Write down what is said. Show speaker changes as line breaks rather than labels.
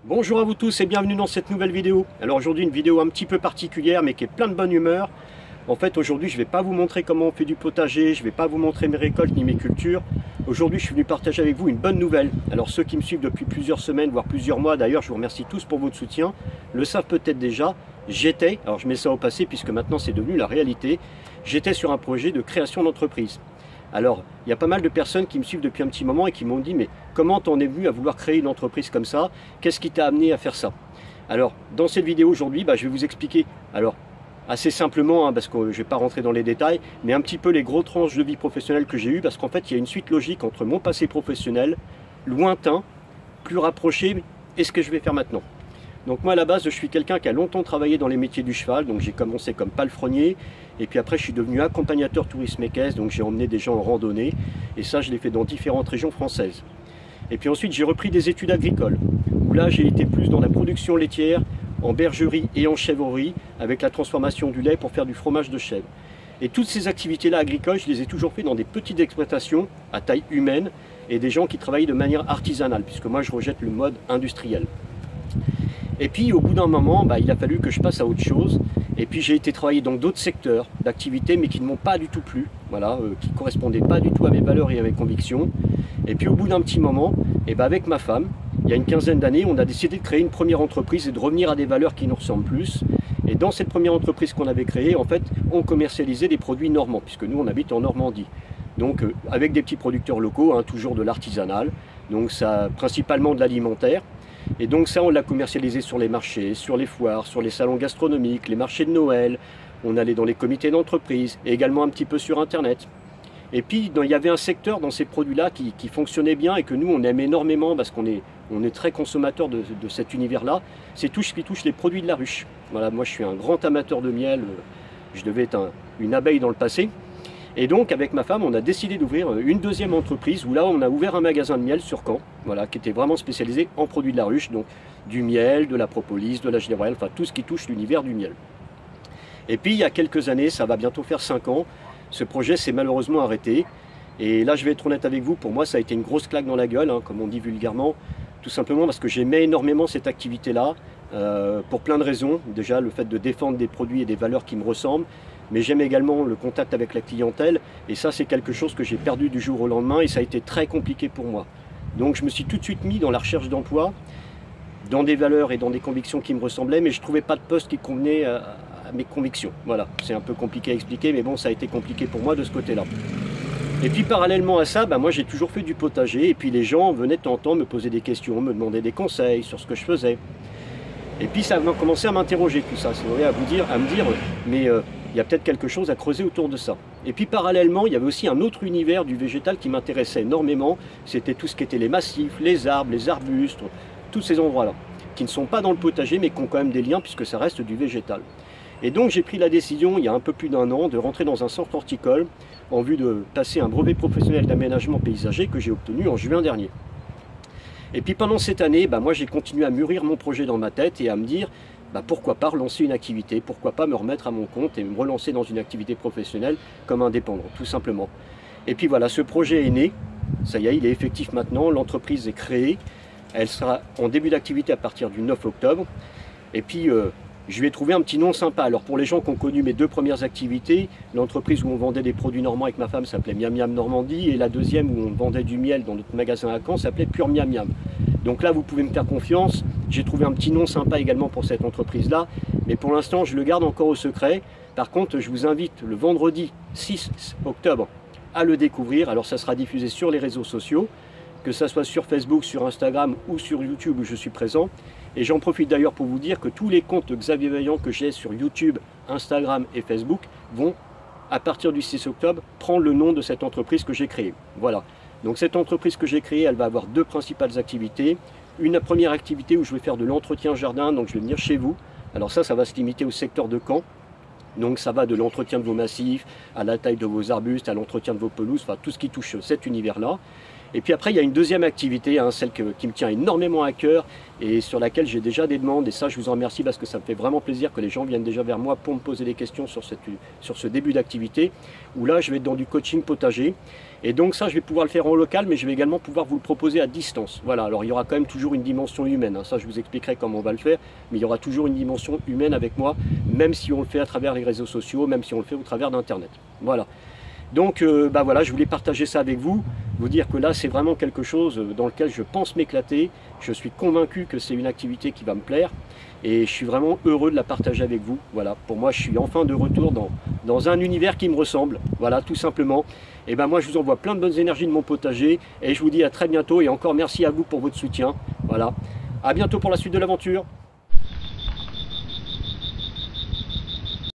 Bonjour à vous tous et bienvenue dans cette nouvelle vidéo. Alors aujourd'hui une vidéo un petit peu particulière mais qui est plein de bonne humeur. En fait aujourd'hui je ne vais pas vous montrer comment on fait du potager, je ne vais pas vous montrer mes récoltes ni mes cultures. Aujourd'hui je suis venu partager avec vous une bonne nouvelle. Alors ceux qui me suivent depuis plusieurs semaines, voire plusieurs mois d'ailleurs, je vous remercie tous pour votre soutien, le savent peut-être déjà, alors je mets ça au passé puisque maintenant c'est devenu la réalité, j'étais sur un projet de création d'entreprise. Alors, il y a pas mal de personnes qui me suivent depuis un petit moment et qui m'ont dit « Mais comment t'en es venu à vouloir créer une entreprise comme ça? Qu'est-ce qui t'a amené à faire ça ?» Alors, dans cette vidéo aujourd'hui, je vais vous expliquer, alors assez simplement, parce que je ne vais pas rentrer dans les détails, mais un petit peu les gros tranches de vie professionnelle que j'ai eues, parce qu'en fait, il y a une suite logique entre mon passé professionnel, lointain, plus rapproché, et ce que je vais faire maintenant. Donc moi à la base je suis quelqu'un qui a longtemps travaillé dans les métiers du cheval, donc j'ai commencé comme palefrenier et puis après je suis devenu accompagnateur tourisme équestre, donc j'ai emmené des gens en randonnée et ça je l'ai fait dans différentes régions françaises. Et puis ensuite j'ai repris des études agricoles, où là j'ai été plus dans la production laitière, en bergerie et en chèvrerie, avec la transformation du lait pour faire du fromage de chèvre. Et toutes ces activités-là agricoles, je les ai toujours fait dans des petites exploitations à taille humaine et des gens qui travaillent de manière artisanale, puisque moi je rejette le mode industriel. Et puis au bout d'un moment, il a fallu que je passe à autre chose. Et puis j'ai été travailler dans d'autres secteurs d'activité, mais qui ne m'ont pas du tout plu, voilà, qui ne correspondaient pas du tout à mes valeurs et à mes convictions. Et puis au bout d'un petit moment, avec ma femme, il y a une quinzaine d'années, on a décidé de créer une première entreprise et de revenir à des valeurs qui nous ressemblent plus. Et dans cette première entreprise qu'on avait créée, en fait, on commercialisait des produits normands, puisque nous on habite en Normandie. Donc avec des petits producteurs locaux, toujours de l'artisanal, donc ça principalement de l'alimentaire. Et donc ça on l'a commercialisé sur les marchés, sur les foires, sur les salons gastronomiques, les marchés de Noël, on allait dans les comités d'entreprise et également un petit peu sur internet. Et puis il y avait un secteur dans ces produits-là qui fonctionnait bien et que nous on aime énormément parce qu'on est très consommateur de cet univers-là, c'est tout ce qui touche les produits de la ruche. Voilà, moi je suis un grand amateur de miel, je devais être une abeille dans le passé. Et donc avec ma femme on a décidé d'ouvrir une deuxième entreprise où là on a ouvert un magasin de miel sur Caen, voilà, qui était vraiment spécialisé en produits de la ruche, donc du miel, de la propolis, de la gelée royale, enfin tout ce qui touche l'univers du miel. Et puis il y a quelques années, ça va bientôt faire 5 ans, ce projet s'est malheureusement arrêté. Et là je vais être honnête avec vous, pour moi ça a été une grosse claque dans la gueule, comme on dit vulgairement, tout simplement parce que j'aimais énormément cette activité-là, pour plein de raisons. Déjà le fait de défendre des produits et des valeurs qui me ressemblent, mais j'aime également le contact avec la clientèle, et ça c'est quelque chose que j'ai perdu du jour au lendemain, et ça a été très compliqué pour moi. Donc je me suis tout de suite mis dans la recherche d'emploi, dans des valeurs et dans des convictions qui me ressemblaient, mais je ne trouvais pas de poste qui convenait à mes convictions. Voilà, c'est un peu compliqué à expliquer, mais bon, ça a été compliqué pour moi de ce côté-là. Et puis parallèlement à ça, moi j'ai toujours fait du potager, et puis les gens venaient de temps en temps me poser des questions, me demander des conseils sur ce que je faisais. Et puis ça a commencé à m'interroger tout ça, c'est vrai, à me dire, mais il y a peut-être quelque chose à creuser autour de ça. Et puis parallèlement, il y avait aussi un autre univers du végétal qui m'intéressait énormément, c'était tout ce qui était les massifs, les arbres, les arbustes, tous ces endroits-là, qui ne sont pas dans le potager, mais qui ont quand même des liens puisque ça reste du végétal. Et donc j'ai pris la décision, il y a un peu plus d'1 an, de rentrer dans un centre horticole en vue de passer un brevet professionnel d'aménagement paysager que j'ai obtenu en juin dernier. Et puis pendant cette année, moi j'ai continué à mûrir mon projet dans ma tête et à me dire pourquoi pas relancer une activité, pourquoi pas me remettre à mon compte et me relancer dans une activité professionnelle comme indépendant, tout simplement. Et puis voilà, ce projet est né, ça y est, il est effectif maintenant, l'entreprise est créée, elle sera en début d'activité à partir du 9 octobre. Et puis je lui ai trouvé un petit nom sympa. Alors pour les gens qui ont connu mes 2 premières activités, l'entreprise où on vendait des produits normands avec ma femme s'appelait Miam Miam Normandie, et la deuxième où on vendait du miel dans notre magasin à Caen s'appelait Pure Miam Miam. Donc là vous pouvez me faire confiance, j'ai trouvé un petit nom sympa également pour cette entreprise-là, mais pour l'instant je le garde encore au secret. Par contre je vous invite le vendredi 6 octobre à le découvrir. Alors ça sera diffusé sur les réseaux sociaux, que ça soit sur Facebook, sur Instagram ou sur YouTube où je suis présent. Et j'en profite d'ailleurs pour vous dire que tous les comptes Xavier Vaillant que j'ai sur YouTube, Instagram et Facebook vont, à partir du 6 octobre, prendre le nom de cette entreprise que j'ai créée. Voilà. Donc cette entreprise que j'ai créée, elle va avoir 2 principales activités. Une première activité où je vais faire de l'entretien jardin, donc je vais venir chez vous. Alors ça va se limiter au secteur de Caen. Donc ça va de l'entretien de vos massifs, à la taille de vos arbustes, à l'entretien de vos pelouses, enfin tout ce qui touche cet univers-là. Et puis après, il y a une deuxième activité, hein, celle qui me tient énormément à cœur et sur laquelle j'ai déjà des demandes. Et ça, je vous en remercie parce que ça me fait vraiment plaisir que les gens viennent déjà vers moi pour me poser des questions sur ce début d'activité. Où là, je vais être dans du coaching potager. Et donc ça, je vais pouvoir le faire en local, mais je vais également pouvoir vous le proposer à distance. Voilà, alors il y aura quand même toujours une dimension humaine. Hein. Ça, je vous expliquerai comment on va le faire. Mais il y aura toujours une dimension humaine avec moi, même si on le fait à travers les réseaux sociaux, même si on le fait au travers d'Internet. Voilà. Donc voilà, je voulais partager ça avec vous, vous dire que là c'est vraiment quelque chose dans lequel je pense m'éclater, je suis convaincu que c'est une activité qui va me plaire et je suis vraiment heureux de la partager avec vous. Voilà, pour moi je suis enfin de retour dans un univers qui me ressemble, voilà tout simplement. Et ben moi je vous envoie plein de bonnes énergies de mon potager et je vous dis à très bientôt et encore merci à vous pour votre soutien. Voilà, à bientôt pour la suite de l'aventure.